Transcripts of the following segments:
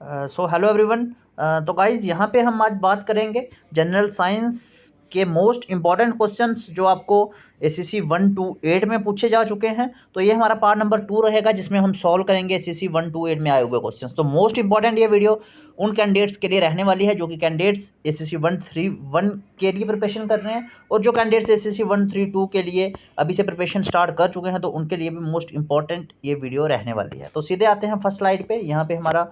So hello everyone. तो guys यहाँ पे हम आज बात करेंगे जनरल साइंस के मोस्ट इम्पॉर्टेंट क्वेश्चंस जो आपको एसएससी 1 to 8 में पूछे जा चुके हैं। तो ये हमारा पार्ट नंबर 2 रहेगा जिसमें हम सॉल्व करेंगे एसएससी 1 to 8 में आए हुए क्वेश्चंस। तो मोस्ट इंपॉर्टेंट ये वीडियो उन कैंडिडेट्स के लिए रहने वाली है जो कि कैंडिडेट्स एसएससी 131 के लिए प्रिपरेशन कर रहे हैं, और जो कैंडिडेट्स एसएससी 132 के लिए अभी से प्रिपरेशन स्टार्ट कर चुके हैं तो उनके लिए भी मोस्ट इंपॉर्टेंट ये वीडियो रहने वाली है। तो सीधे आते हैं फर्स्ट स्लाइड पे। यहाँ पे हमारा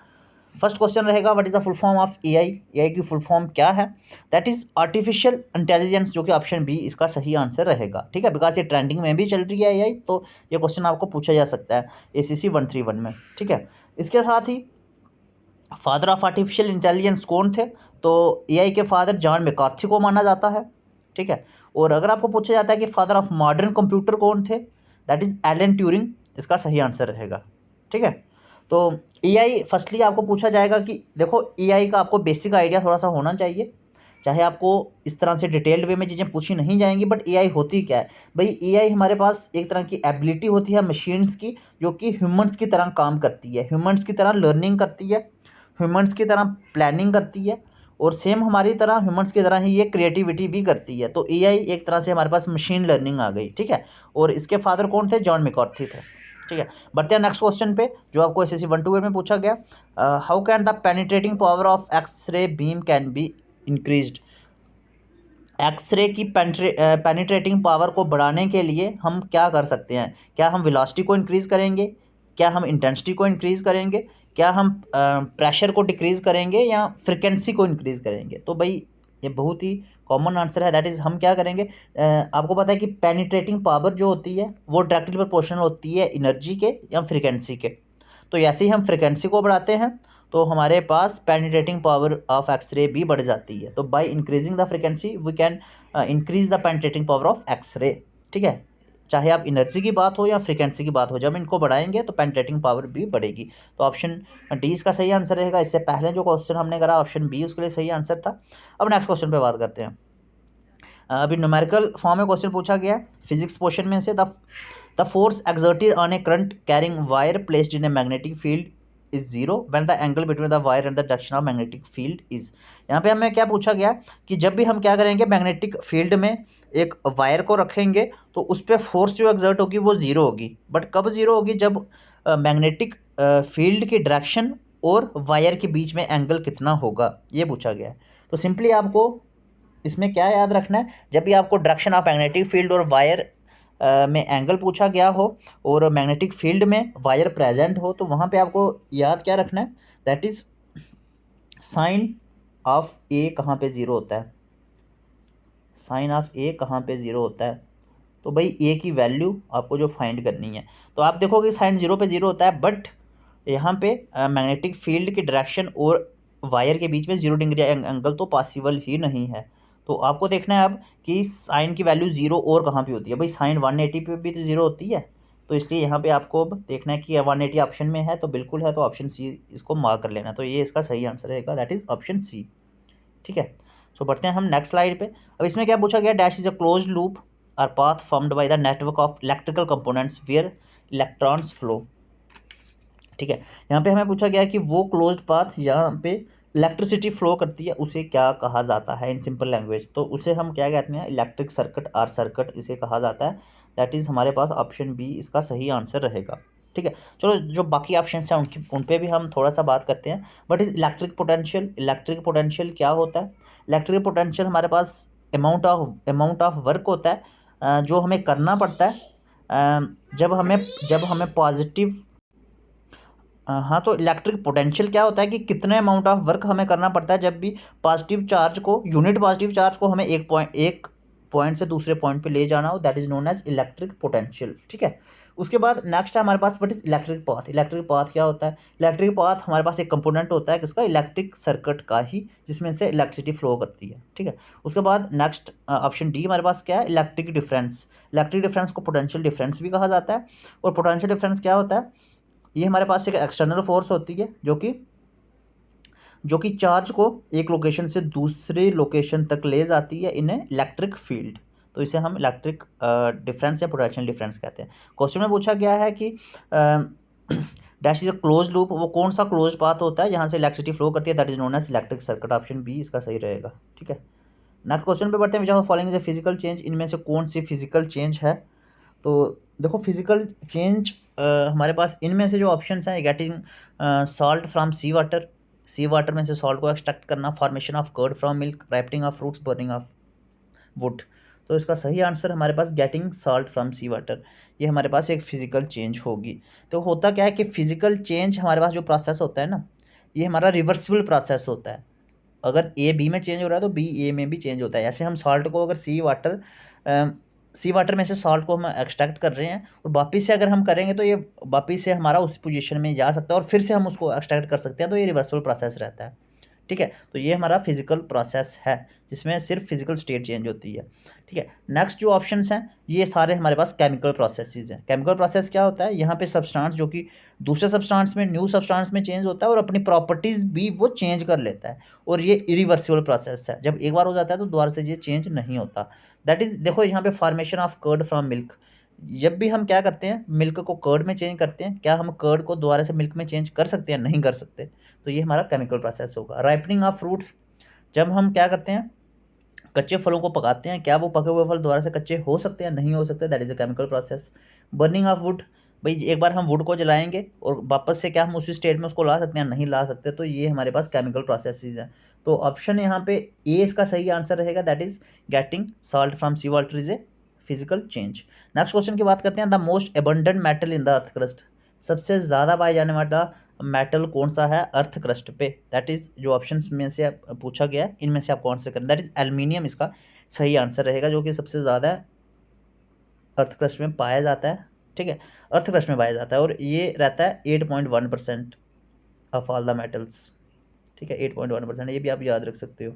फर्स्ट क्वेश्चन रहेगा, what is the full form of AI. AI की फुल फॉर्म क्या है? दैट इज आर्टिफिशियल इंटेलिजेंस, जो कि ऑप्शन बी इसका सही आंसर रहेगा। ठीक है, बिकॉज ये ट्रेंडिंग में भी चल रही है एआई, तो ये क्वेश्चन आपको पूछा जा सकता है एसीसी 131 में। ठीक है, इसके साथ ही फादर ऑफ आर्टिफिशियल इंटेलिजेंस कौन थे? तो एआई के फादर जॉन मैकार्थी को माना जाता है। ठीक है, और अगर आपको पूछा जाता है कि फादर ऑफ मॉडर्न कंप्यूटर कौन थे, दैट इज एलन ट्यूरिंग, इसका सही आंसर रहेगा। ठीक है, तो एआई फर्स्टली आपको पूछा जाएगा कि देखो एआई का आपको बेसिक आइडिया थोड़ा सा होना चाहिए, चाहे आपको इस तरह से डिटेल्ड वे में चीज़ें पूछी नहीं जाएंगी, बट एआई होती क्या है भाई? एआई हमारे पास एक तरह की एबिलिटी होती है मशीन्स की, जो कि ह्यूमंस की तरह काम करती है, ह्यूमंस की तरह लर्निंग करती है, ह्यूमंस की तरह प्लानिंग करती है, और सेम हमारी तरह ह्यूमंस की तरह ही ये क्रिएटिविटी भी करती है। तो एआई एक तरह से हमारे पास मशीन लर्निंग आ गई। ठीक है, और इसके फादर कौन थे? जॉन मैकार्थी थे। ठीक है, बढ़ते हैं नेक्स्ट क्वेश्चन पे जो आपको एसएससी 1 to 8 में पूछा गया। How can the penetrating power of X-ray beam can be increased. X-ray की पेनिट्रेटिंग पावर को बढ़ाने के लिए हम क्या कर सकते हैं? क्या हम वेलोसिटी को इंक्रीज़ करेंगे, क्या हम इंटेंसिटी को इंक्रीज़ करेंगे, क्या हम प्रेशर को डिक्रीज़ करेंगे, या फ्रिक्वेंसी को इंक्रीज़ करेंगे? तो भाई ये बहुत ही कॉमन आंसर है, दैट इज़ हम क्या करेंगे। आपको पता है कि पेनिट्रेटिंग पावर जो होती है वो डायरेक्टली प्रोपोर्शनल होती है एनर्जी के या फ्रिक्वेंसी के। तो ऐसे ही हम फ्रिक्वेंसी को बढ़ाते हैं तो हमारे पास पेनिट्रेटिंग पावर ऑफ एक्सरे भी बढ़ जाती है। तो by increasing the frequency we can increase the penetrating power of X-ray. ठीक है, चाहे आप एनर्जी की बात हो या फ्रिक्वेंसी की बात हो, जब इनको बढ़ाएंगे तो पेनिट्रेटिंग पावर भी बढ़ेगी। तो ऑप्शन डी इसका सही आंसर रहेगा। इससे पहले जो क्वेश्चन हमने करा ऑप्शन बी उसके लिए सही आंसर था। अब नेक्स्ट क्वेश्चन पे बात करते हैं। अभी न्यूमेरिकल फॉर्म में क्वेश्चन पूछा गया है फिजिक्स पोर्शन में से, the force exerted on A current carrying wire placed in a magnetic field is zero when the angle between the wire and the direction of magnetic field is. यहाँ पे हमें क्या पूछा गया कि जब भी हम क्या करेंगे, मैग्नेटिक फील्ड में एक वायर को रखेंगे तो उस पर फोर्स जो एक्सर्ट होगी वो जीरो होगी। बट कब जीरो होगी? जब मैग्नेटिक फील्ड की डायरेक्शन और वायर के बीच में एंगल कितना होगा, ये पूछा गया है। तो सिंपली आपको इसमें क्या याद रखना है, जब भी आपको डायरेक्शन ऑफ मैग्नेटिक फील्ड और वायर में एंगल पूछा गया हो और मैग्नेटिक फील्ड में वायर प्रेजेंट हो, तो वहाँ पे आपको याद क्या रखना है, दैट इज साइन ऑफ ए कहाँ पे ज़ीरो होता है। साइन ऑफ ए कहाँ पे ज़ीरो होता है? तो भाई ए की वैल्यू आपको जो फाइंड करनी है, तो आप देखोगे साइन जीरो पे ज़ीरो होता है, बट यहाँ पे मैग्नेटिक फील्ड की डायरेक्शन और वायर के बीच में 0 डिग्री एंगल तो पॉसिबल ही नहीं है। तो आपको देखना है अब कि साइन की वैल्यू जीरो और कहाँ पे होती है। भाई साइन 180 पे भी तो जीरो होती है, तो इसलिए यहाँ पे आपको अब देखना है कि 180 ऑप्शन में है तो बिल्कुल है, तो ऑप्शन सी इसको मार्क कर लेना। तो ये इसका सही आंसर रहेगा, दैट इज ऑप्शन सी। ठीक है, सो बढ़ते हैं हम नेक्स्ट स्लाइड पे। अब इसमें क्या पूछा गया, dash is a close loop or path formed by the network of electrical components where electrons flow. ठीक है, यहाँ पे हमें पूछा गया कि वो क्लोज्ड पाथ यहाँ पे इलेक्ट्रिसिटी फ्लो करती है उसे क्या कहा जाता है इन सिंपल लैंग्वेज। तो उसे हम क्या कहते हैं, इलेक्ट्रिक सर्किट आर सर्किट इसे कहा जाता है। दैट इज़ हमारे पास ऑप्शन बी इसका सही आंसर रहेगा। ठीक है, चलो जो बाकी ऑप्शन हैं उनकी उन पे भी हम थोड़ा सा बात करते हैं। But is electric potential, electric potential क्या होता है? इलेक्ट्रिक पोटेंशियल हमारे पास अमाउंट ऑफ वर्क होता है जो हमें करना पड़ता है जब हमें पॉजिटिव हाँ, तो इलेक्ट्रिक पोटेंशियल क्या होता है कि कितने अमाउंट ऑफ वर्क हमें करना पड़ता है जब भी पॉजिटिव चार्ज को, यूनिट पॉजिटिव चार्ज को हमें एक पॉइंट से दूसरे पॉइंट पे ले जाना हो, that is known as electric potential. ठीक है, उसके बाद नेक्स्ट है हमारे पास what is electric path. Electric path क्या होता है? इलेक्ट्रिक पाथ हमारे पास एक कंपोनेंट होता है किसका, इलेक्ट्रिक सर्किट का ही, जिसमें से इलेक्ट्रिसिटी फ्लो करती है। ठीक है, उसके बाद नेक्स्ट ऑप्शन डी हमारे पास क्या है, इलेक्ट्रिक डिफरेंस। इलेक्ट्रिक डिफरेंस को पोटेंशियल डिफरेंस भी कहा जाता है। और पोटेंशियल डिफरेंस क्या होता है? ये हमारे पास एक एक्सटर्नल फोर्स होती है जो कि चार्ज को एक लोकेशन से दूसरे लोकेशन तक ले जाती है इन इलेक्ट्रिक फील्ड। तो इसे हम इलेक्ट्रिक डिफरेंस या पोटेंशियल डिफरेंस कहते हैं। क्वेश्चन में पूछा गया है कि dash is a close loop, वो कौन सा क्लोज पाथ होता है जहाँ से इलेक्ट्रिसिटी फ्लो करती है, that is known as electric circuit. Option B इसका सही रहेगा। ठीक है, नेक्स्ट क्वेश्चन पे बढ़ते हैं। Which following is a physical change, इनमें से कौन सी फिजिकल चेंज है। तो देखो फिजिकल चेंज हमारे पास इनमें से जो ऑप्शन हैं, getting salt from sea water, sea water में से सॉल्ट को एक्सट्रैक्ट करना, formation of curd from milk, ripening of fruits, burning of wood. तो इसका सही आंसर हमारे पास getting salt from sea water, ये हमारे पास एक फिजिकल चेंज होगी। तो होता क्या है कि फिजिकल चेंज हमारे पास जो प्रोसेस होता है ना, ये हमारा रिवर्सिबल प्रोसेस होता है। अगर ए बी में चेंज हो रहा है तो बी ए में भी चेंज होता है। ऐसे हम सॉल्ट को अगर सी वाटर में से सॉल्ट को हम एक्सट्रैक्ट कर रहे हैं और वापस से अगर हम करेंगे तो ये वापस से हमारा उस पोजीशन में जा सकता है और फिर से हम उसको एक्सट्रैक्ट कर सकते हैं, तो ये रिवर्सिबल प्रोसेस रहता है। ठीक है, तो ये हमारा फिजिकल प्रोसेस है जिसमें सिर्फ फिजिकल स्टेट चेंज होती है। ठीक है, नेक्स्ट जो ऑप्शंस हैं ये सारे हमारे पास केमिकल प्रोसेसेस हैं। केमिकल प्रोसेस क्या होता है, यहाँ पे सब्सटेंस जो कि दूसरे सब्सटेंस में, न्यू सब्सटेंस में चेंज होता है और अपनी प्रॉपर्टीज़ भी वो चेंज कर लेता है, और ये इरिवर्सिबल प्रोसेस है। जब एक बार हो जाता है तो दोबारा से ये चेंज नहीं होता। दैट इज़, देखो यहाँ पे formation of curd from milk, जब भी हम क्या करते हैं मिल्क को कर्ड में चेंज करते हैं, क्या हम कर्ड को दोबारा से मिल्क में चेंज कर सकते हैं? नहीं कर सकते। तो ये हमारा केमिकल प्रोसेस होगा। राइपनिंग ऑफ फ्रूट्स, जब हम क्या करते हैं कच्चे फलों को पकाते हैं, क्या वो पके हुए फल दोबारा से कच्चे हो सकते हैं? नहीं हो सकते, that is a chemical process. Burning of would, भाई एक बार हम वुड को जलाएंगे और वापस से क्या हम उसी स्टेट में उसको ला सकते हैं? नहीं ला सकते। तो ये हमारे पास केमिकल प्रोसेसेस हैं। तो ऑप्शन यहाँ पे ए इसका सही आंसर रहेगा, that is getting salt from sea water is a physical change. Next question की बात करते हैं। The most abundant metal in the earth crust, सबसे ज़्यादा पाया जाने वाला मेटल कौन सा है अर्थ क्रस्ट पे? दैट इज जो ऑप्शंस में से पूछा गया है इनमें से आप कौन से करें? दैट इज एल्यूमिनियम इसका सही आंसर रहेगा, जो कि सबसे ज़्यादा अर्थ क्रस्ट में पाया जाता है। ठीक है, अर्थ क्रस्ट में पाया जाता है और ये रहता है 8.1% ऑफ ऑल द मेटल्स। ठीक है, 8.1%, ये भी आप याद रख सकते हो।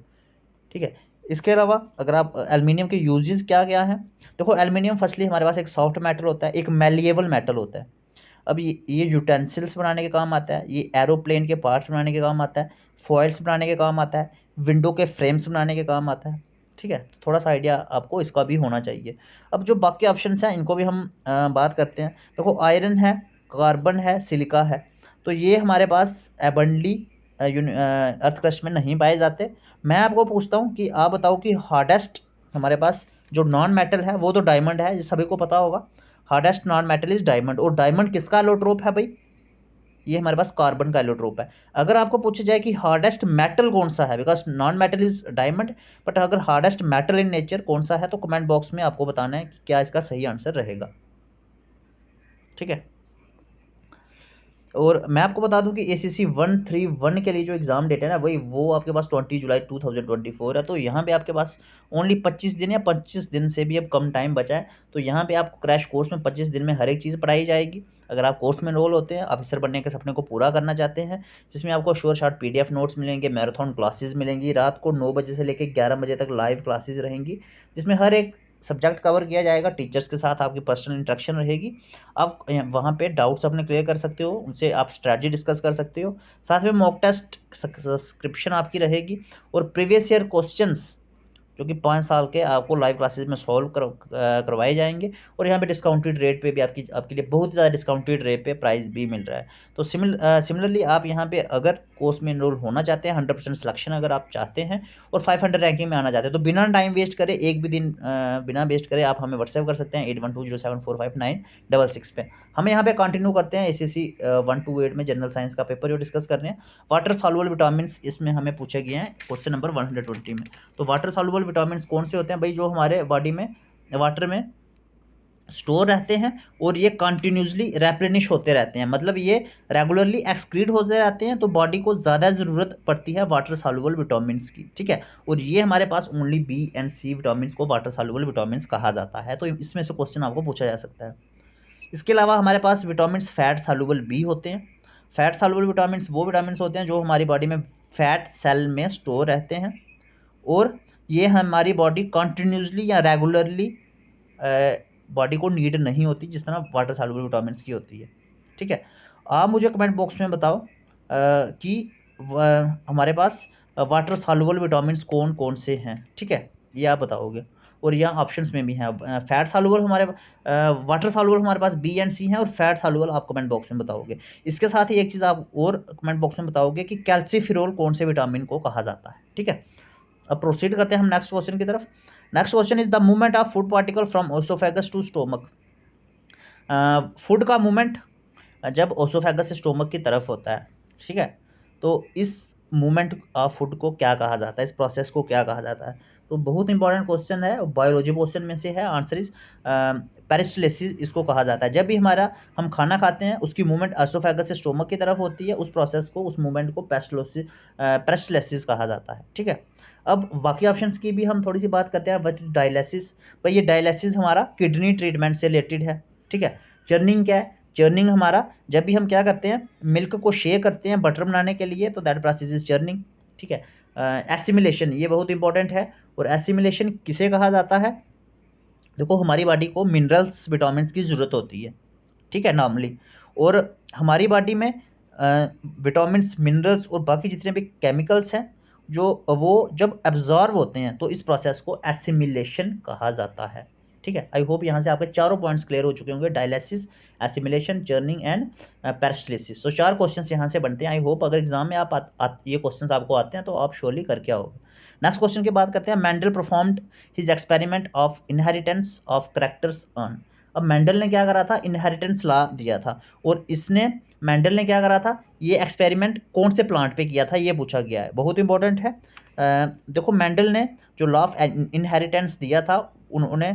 ठीक है, इसके अलावा अगर आप एल्युमिनियम के यूजेस क्या क्या हैं, देखो एल्युमिनियम फर्स्टली हमारे पास एक सॉफ्ट मेटल होता है, एक मेलिएबल मेटल होता है। अब ये यूटेंसिल्स बनाने के काम आता है, ये एरोप्लेन के पार्ट्स बनाने के काम आता है, फॉइल्स बनाने के काम आता है, विंडो के फ्रेम्स बनाने के काम आता है। ठीक है, थोड़ा सा आइडिया आपको इसका भी होना चाहिए। अब जो बाकी ऑप्शंस हैं इनको भी हम बात करते हैं। देखो आयरन है, कार्बन है, सिलिका है, तो ये हमारे पास एबंडली अर्थ क्रस्ट में नहीं पाए जाते। मैं आपको पूछता हूँ कि आप बताओ कि हार्डेस्ट हमारे पास जो नॉन मेटल है वो तो डायमंड है, ये सभी को पता होगा। Hardest non metal is diamond, और डायमंड किसका एलोट्रोप है भाई? ये हमारे पास कार्बन का एलोट्रोप है। अगर आपको पूछा जाए कि हार्डेस्ट मेटल कौन सा है, because non metal is diamond, but अगर हार्डेस्ट मेटल इन नेचर कौन सा है तो कमेंट बॉक्स में आपको बताना है कि क्या इसका सही आंसर रहेगा। ठीक है, और मैं आपको बता दूं कि ACC 131 के लिए जो एग्ज़ाम डेट है ना वही वो आपके पास 20 जुलाई 2024 है। तो यहाँ पे आपके पास ओनली 25 दिन या 25 दिन से भी अब कम टाइम बचा है। तो यहाँ पे आपको क्रैश कोर्स में 25 दिन में हर एक चीज़ पढ़ाई जाएगी। अगर आप कोर्स में एनरोल होते हैं, ऑफिसर बनने के सपने को पूरा करना चाहते हैं, जिसमें आपको श्योर शॉर्ट PDF नोट्स मिलेंगे, मैराथन क्लासेस मिलेंगी, रात को 9 बजे से लेकर 11 बजे तक लाइव क्लासेस रहेंगी, जिसमें हर एक सब्जेक्ट कवर किया जाएगा। टीचर्स के साथ आपकी पर्सनल इंटरेक्शन रहेगी। आप वहाँ पे डाउट्स अपने क्लियर कर सकते हो, उनसे आप स्ट्रैटेजी डिस्कस कर सकते हो। साथ में मॉक टेस्ट सब्सक्रिप्शन आपकी रहेगी, और प्रीवियस ईयर क्वेश्चंस जो कि 5 साल के आपको लाइव क्लासेस में सॉल्व करवाए जाएंगे। और यहाँ पे डिस्काउंटेड रेट पे भी आपके लिए बहुत ज़्यादा डिस्काउंटेड रेट पे प्राइस भी मिल रहा है। तो सिमिलरली आप यहाँ पे अगर कोर्स में इनरोल होना चाहते हैं, 100% सिलेक्शन अगर आप चाहते हैं और 500 रैंकिंग में आना चाहते हैं, तो बिना टाइम वेस्ट करे, एक भी दिन बिना वेस्ट करे आप हमें व्हाट्सएप कर सकते हैं 8120745966 पे। हमें यहाँ पे कंटिन्यू करते हैं ACC 128 में जनरल साइंस का पेपर जो डिस्कस कर रहे हैं। वाटर सॉल्युबल विटामिन्स इसमें हमें पूछे गए हैं क्वेश्चन नंबर 120 में। तो वाटर सॉल्युबल विटामिन्स कौन से होते हैं भाई? जो हमारे बॉडी में वाटर में स्टोर रहते हैं और ये कंटिन्यूसली रेप्लेनिश होते रहते हैं, मतलब ये रेगुलरली एक्सक्रीट होते रहते हैं। तो बॉडी को ज़्यादा ज़रूरत पड़ती है वाटर सॉल्युबल विटामिन्स की। ठीक है, और ये हमारे पास only B and C vitamins को वाटर सॉल्युबल विटामिन्स कहा जाता है। तो इसमें से क्वेश्चन आपको पूछा जा सकता है। इसके अलावा हमारे पास विटामिन्स फैट सॉल्युबल भी होते हैं। फैट सॉल्युबल विटामिन्स वो विटामिन्स होते हैं जो हमारी बॉडी में फैट सेल में स्टोर रहते हैं, और ये हमारी बॉडी कंटिन्यूसली या रेगुलरली बॉडी को नीड नहीं होती जिस तरह वाटर सॉल्युबल विटामिन्स की होती है। ठीक है, आप मुझे कमेंट बॉक्स में बताओ कि हमारे पास वाटर सॉल्युबल विटामिन्स कौन कौन से हैं। ठीक है, ये आप बताओगे। और यहाँ ऑप्शंस में भी हैं। फैट सॉल्युबल हमारे वाटर सॉल्युबल हमारे पास बी एंड सी हैं, और फैट सॉल्युबल आप कमेंट बॉक्स में बताओगे। इसके साथ ही एक चीज़ आप और कमेंट बॉक्स में बताओगे कि कैल्सीफिरोल कौन से विटामिन को कहा जाता है। ठीक है, अब प्रोसीड करते हैं हम नेक्स्ट क्वेश्चन की तरफ। Next question is the movement of food particle from oesophagus to stomach. Food का मूवमेंट जब ओसोफेगस से स्टोमक की तरफ होता है, ठीक है, तो इस मूवमेंट ऑफ फूड को क्या कहा जाता है, इस प्रोसेस को क्या कहा जाता है। तो बहुत इंपॉर्टेंट क्वेश्चन है, बायोलॉजी क्वेश्चन में से है। आंसर इज पेरिस्टलिसिस इसको कहा जाता है। जब भी हम खाना खाते हैं उसकी मूवमेंट ओसोफेगस से स्टोमक की तरफ होती है, उस प्रोसेस को, उस मूवमेंट को पेरिस्टलिसिस कहा जाता है। ठीक है, अब बाकी ऑप्शंस की भी हम थोड़ी सी बात करते हैं। बट डायलिसिस, भाई ये डायलिसिस हमारा किडनी ट्रीटमेंट से रिलेटेड है। ठीक है, चर्निंग क्या है, चर्निंग हमारा जब भी हम क्या करते हैं, मिल्क को शेक करते हैं बटर बनाने के लिए, तो दैट प्रोसेस इज चर्निंग। ठीक है, एसिमिलेशन ये बहुत इंपॉर्टेंट है, और एसिमिलेशन किसे कहा जाता है। देखो, हमारी बॉडी को मिनरल्स विटामिन की ज़रूरत होती है, ठीक है, नॉर्मली, और हमारी बॉडी में विटामिन्स, मिनरल्स और बाकी जितने भी केमिकल्स हैं, जो वो जब एब्जॉर्ब होते हैं तो इस प्रोसेस को एसिमिलेशन कहा जाता है। ठीक है, आई होप यहाँ से आपके चारों पॉइंट्स क्लियर हो चुके होंगे, dialysis, assimilation, churning and peristalsis. तो 4 क्वेश्चंस यहाँ से बनते हैं। आई होप अगर एग्जाम में ये क्वेश्चंस आपको आते हैं तो आप श्योरली करके आओगे। नेक्स्ट क्वेश्चन की बात करते हैं। Mendel performed his experiment of inheritance of characters earn. अब मेंडल ने क्या करा था, इनहेरिटेंस ला दिया था, और इसने मेंडल ने क्या करा था, ये एक्सपेरिमेंट कौन से प्लांट पे किया था, ये पूछा गया है, बहुत इंपॉर्टेंट है। देखो, मेंडल ने जो लॉ ऑफ इनहेरिटेंस दिया था, उन्होंने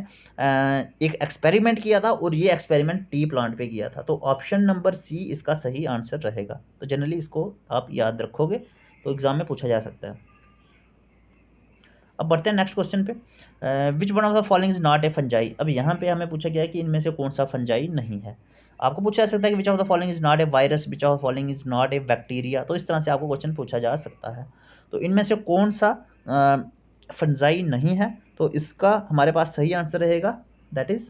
एक एक्सपेरिमेंट किया था, और ये एक्सपेरिमेंट टी प्लांट पे किया था। तो ऑप्शन नंबर सी इसका सही आंसर रहेगा। तो जनरली इसको आप याद रखोगे तो एग्जाम में पूछा जा सकता है। अब बढ़ते हैं नेक्स्ट क्वेश्चन पे। Which one of the following is not a fungi. अब यहाँ पे हमें पूछा गया है कि इनमें से कौन सा फंजाई नहीं है। आपको पूछा जा सकता है कि which of the following is not a virus, which of the following is not a bacteria. तो इस तरह से आपको क्वेश्चन पूछा जा सकता है। तो इनमें से कौन सा फंजाई नहीं है, तो इसका हमारे पास सही आंसर रहेगा, दैट इज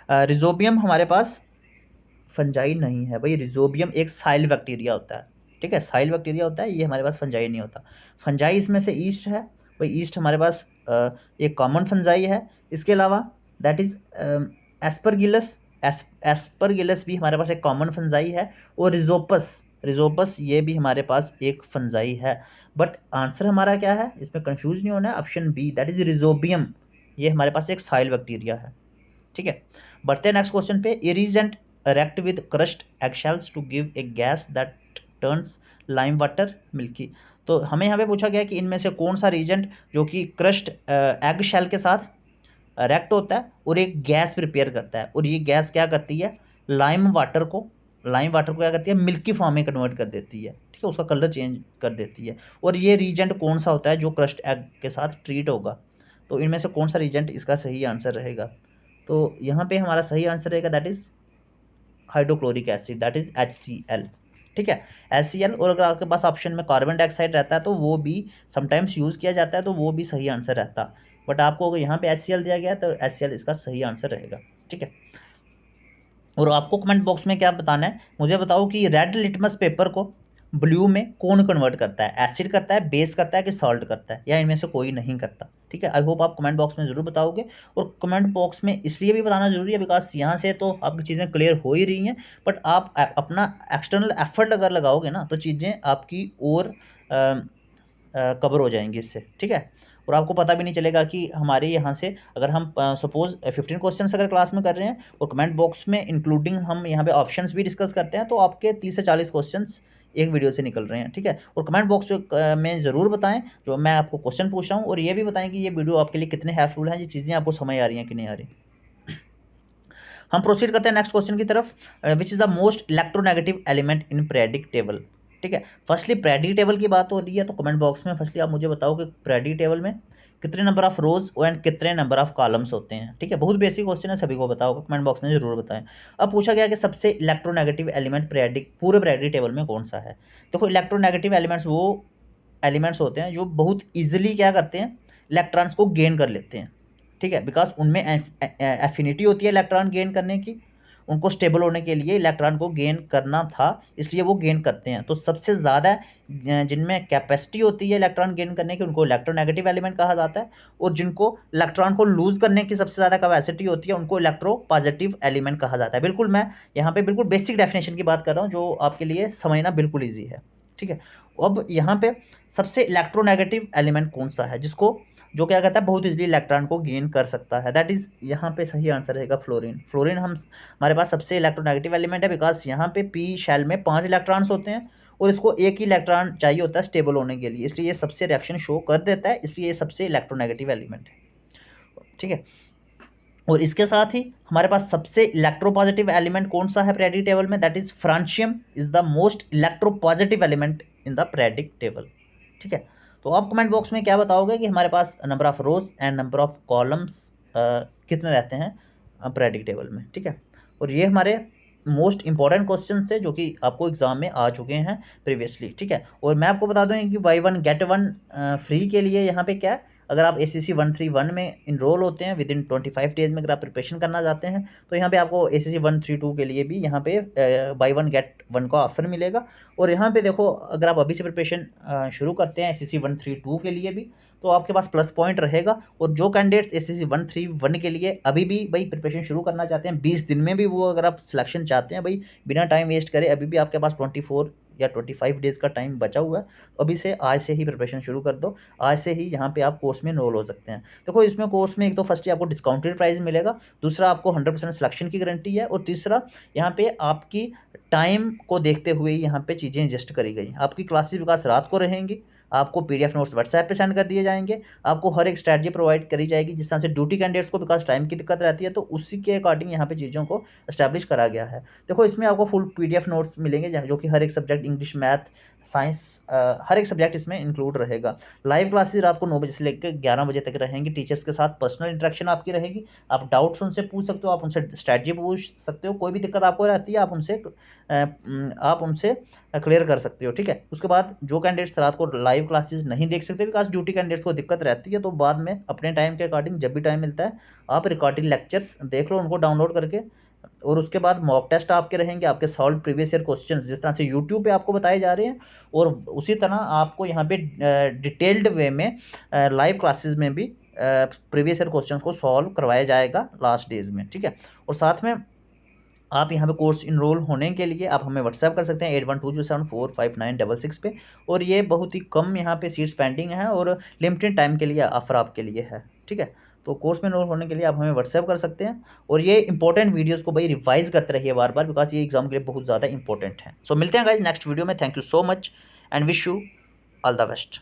रिजोबियम हमारे पास फंजाई नहीं है। भाई, रिजोबियम एक साइल बैक्टीरिया होता है। ठीक है, साइल बैक्टीरिया होता है, ये हमारे पास फंजाई नहीं होता। फंजाई इसमें से ईस्ट है। भाई, ईस्ट हमारे पास एक कॉमन फंजाई है। इसके अलावा दैट इज़ एस्परगिलस, एस्परगिलस भी हमारे पास एक कॉमन फंजाई है, और रिजोपस ये भी हमारे पास एक फंजाई है। बट आंसर हमारा क्या है, इसमें कंफ्यूज नहीं होना है, ऑप्शन बी, दैट इज रिजोबियम, ये हमारे पास एक साइल बैक्टीरिया है। ठीक है, बढ़ते हैं नेक्स्ट क्वेश्चन पे। इरिजेंट react with crushed eggshells to give a gas that turns lime water milky। तो हमें यहाँ पे पूछा गया कि इनमें से कौन सा रीजेंट जो कि क्रश्ड एग शेल के साथ रिएक्ट होता है और एक गैस प्रिपेयर करता है, और ये गैस क्या करती है, लाइम वाटर को क्या करती है, मिल्की फॉर्म में कन्वर्ट कर देती है। ठीक है, उसका कलर चेंज कर देती है। और ये रीजेंट कौन सा होता है जो क्रश्ड एग के साथ ट्रीट होगा। तो इनमें से कौन सा रीजेंट इसका सही आंसर रहेगा। तो यहाँ पे हमारा सही आंसर रहेगा, that is hydrochloric acid, that is HCl। ठीक है, HCl। और अगर आपके पास ऑप्शन में कार्बन डाइऑक्साइड रहता है तो वो भी समटाइम्स यूज़ किया जाता है, तो वो भी सही आंसर रहता। बट आपको अगर यहाँ पे HCl दिया गया है तो HCl इसका सही आंसर रहेगा। ठीक है, और आपको कमेंट बॉक्स में क्या बताना है, मुझे बताओ कि रेड लिटमस पेपर को ब्लू में कौन कन्वर्ट करता है, एसिड करता है, बेस करता है कि सॉल्ट करता है, या इनमें से कोई नहीं करता। ठीक है, आई होप आप कमेंट बॉक्स में ज़रूर बताओगे। और कमेंट बॉक्स में इसलिए भी बताना जरूरी है बिकॉज यहाँ से तो आपकी चीज़ें क्लियर हो ही रही हैं, बट आप अपना एक्सटर्नल एफर्ट अगर लगाओगे ना तो चीज़ें आपकी और कवर हो जाएंगी इससे। ठीक है, और आपको पता भी नहीं चलेगा कि हमारे यहाँ से अगर हम सपोज 15 क्वेश्चंस अगर क्लास में कर रहे हैं और कमेंट बॉक्स में इंक्लूडिंग हम यहाँ पे ऑप्शंस भी डिस्कस करते हैं, तो आपके 30 से 40 क्वेश्चंस एक वीडियो से निकल रहे हैं। ठीक है, और कमेंट बॉक्स में ज़रूर बताएं जो मैं आपको क्वेश्चन पूछ रहा हूँ, और ये भी बताएं कि ये वीडियो आपके लिए कितने हेल्पफुल है, ये चीज़ें आपको समझ आ रही हैं कि नहीं आ रही। हम प्रोसीड करते हैं नेक्स्ट क्वेश्चन की तरफ। Which is the most electronegative element in periodic table. ठीक है, फर्स्टली पीरियोडिक टेबल की बात हो रही है, तो कमेंट बॉक्स में फर्स्टली आप मुझे बताओ कि पीरियोडिक टेबल में कितने नंबर ऑफ रोज एंड कितने नंबर ऑफ कॉलम्स होते हैं। ठीक है, बहुत बेसिक क्वेश्चन है, सभी को बताओगे, कमेंट बॉक्स में जरूर बताएं। अब पूछा गया कि सबसे इलेक्ट्रोनेगेटिव एलिमेंट पूरे पीरियोडिक टेबल में कौन सा है। देखो, इलेक्ट्रोनेगेटिव एलिमेंट्स वो एलिमेंट्स होते हैं जो बहुत ईजिली क्या करते हैं, इलेक्ट्रॉन्स को गेन कर लेते हैं। ठीक है, बिकॉज उनमें एफिनिटी होती है इलेक्ट्रॉन गेन करने की, उनको स्टेबल होने के लिए इलेक्ट्रॉन को गेन करना था, इसलिए वो गेन करते हैं। तो सबसे ज़्यादा जिनमें कैपेसिटी होती है इलेक्ट्रॉन गेन करने की उनको इलेक्ट्रोनेगेटिव एलिमेंट कहा जाता है, और जिनको इलेक्ट्रॉन को लूज़ करने की सबसे ज़्यादा कैपेसिटी होती है उनको इलेक्ट्रो पॉजिटिव एलिमेंट कहा जाता है। बिल्कुल मैं यहाँ पे बिल्कुल बेसिक डेफिनेशन की बात कर रहा हूँ जो आपके लिए समझना बिल्कुल ईजी है, ठीक है। अब यहाँ पे सबसे इलेक्ट्रोनेगेटिव एलिमेंट कौन सा है जिसको जो क्या कहता है बहुत इजीली इलेक्ट्रॉन को गेन कर सकता है, दैट इज यहाँ पे सही आंसर रहेगा फ्लोरीन। फ्लोरीन हमारे पास सबसे इलेक्ट्रोनेगेटिव एलिमेंट है, बिकॉज यहाँ पे पी शेल में 5 इलेक्ट्रॉन्स होते हैं और इसको एक ही इलेक्ट्रॉन चाहिए होता है स्टेबल होने के लिए, इसलिए ये सबसे रिएक्शन शो कर देता है, इसलिए ये सबसे इलेक्ट्रोनेगेटिव एलिमेंट है, ठीक है। और इसके साथ ही हमारे पास सबसे इलेक्ट्रोपॉजिटिव एलिमेंट कौन सा है पीरियोडिक टेबल में, that is francium is the most electropositive element in the periodic table, ठीक है। तो आप कमेंट बॉक्स में क्या बताओगे कि हमारे पास number of rows and number of columns कितने रहते हैं पीरियोडिक टेबल में, ठीक है। और ये हमारे मोस्ट इंपॉर्टेंट क्वेश्चन थे जो कि आपको एग्जाम में आ चुके हैं प्रीवियसली, ठीक है। और मैं आपको बता दूं कि बाई 1 गेट 1 फ्री के लिए यहाँ पे क्या है, अगर आप ACC 131 में इनरोल होते हैं विद इन 25 डेज में, अगर आप प्रिपरेशन करना चाहते हैं तो यहाँ पे आपको ACC 132 के लिए भी यहाँ पे बाई 1 गेट 1 का ऑफर मिलेगा। और यहाँ पे देखो अगर आप अभी से प्रिपरेशन शुरू करते हैं ACC 132 के लिए भी तो आपके पास प्लस पॉइंट रहेगा। और जो कैंडिडेट्स ACC 131 के लिए अभी भी भाई प्रिपरेशन शुरू करना चाहते हैं 20 दिन में भी, वो अगर आप सिलेक्शन चाहते हैं भाई बिना टाइम वेस्ट करे, अभी भी आपके पास 24 या 25 डेज़ का टाइम बचा हुआ है, अभी से आज से ही प्रिपरेशन शुरू कर दो, आज से ही यहाँ पे आप कोर्स में एनरोल हो सकते हैं। देखो इसमें कोर्स में एक तो फर्स्ट आपको डिस्काउंटेड प्राइस मिलेगा, दूसरा आपको 100% सिलेक्शन की गारंटी है, और तीसरा यहाँ पे आपकी टाइम को देखते हुए यहाँ पे चीज़ें एडजस्ट करी गई। आपकी क्लासेस विकास रात को रहेंगी, आपको PDF नोट्स व्हाट्सएप पे सेंड कर दिए जाएंगे, आपको हर एक स्ट्रैटेजी प्रोवाइड करी जाएगी जिस तरह से ड्यूटी कैंडिडेट्स को बिकॉज टाइम की दिक्कत रहती है तो उसी के अकॉर्डिंग यहाँ पे चीज़ों को एस्टैब्लिश करा गया है। देखो इसमें आपको फुल PDF नोट्स मिलेंगे जो कि हर एक सब्जेक्ट इंग्लिश मैथ साइंस हर एक सब्जेक्ट इसमें इंक्लूड रहेगा। लाइव क्लासेस रात को 9 बजे से लेकर 11 बजे तक रहेंगी, टीचर्स के साथ पर्सनल इंटरेक्शन आपकी रहेगी, आप डाउट्स उनसे पूछ सकते हो, आप उनसे स्ट्रैटेजी पूछ सकते हो, कोई भी दिक्कत आपको रहती है आप उनसे क्लियर कर सकते हो, ठीक है। उसके बाद जो कैंडिडेट्स रात को लाइव क्लासेस नहीं देख सकते बिकॉज ड्यूटी कैंडिडेट्स को दिक्कत रहती है, तो बाद में अपने टाइम के अकॉर्डिंग जब भी टाइम मिलता है आप रिकॉर्डिंग लेक्चर्स देख लो उनको डाउनलोड करके, और उसके बाद मॉक टेस्ट आपके रहेंगे, आपके सॉल्व प्रीवियस ईयर क्वेश्चंस जिस तरह से यूट्यूब पे आपको बताए जा रहे हैं, और उसी तरह आपको यहाँ पे डिटेल्ड वे में लाइव क्लासेस में भी प्रीवियस ईयर क्वेश्चंस को सॉल्व करवाया जाएगा लास्ट डेज में, ठीक है। और साथ में आप यहाँ पे कोर्स इनरोल होने के लिए आप हमें व्हाट्सएप कर सकते हैं 8120745966 पे, और ये बहुत ही कम यहाँ पे सीट्स पेंडिंग है और लिमिटेड टाइम के लिए ऑफर आपके लिए है, ठीक है। तो कोर्स में इनरोल होने के लिए आप हमें व्हाट्सएप कर सकते हैं, और ये इंपॉर्टेंट वीडियोस को भाई रिवाइज करते रहिए बार बार बिकॉज ये एग्जाम के लिए बहुत ज़्यादा इंपॉर्टेंट है। सो मिलते हैं गाइज नेक्स्ट वीडियो में, thank you so much and wish you all the best.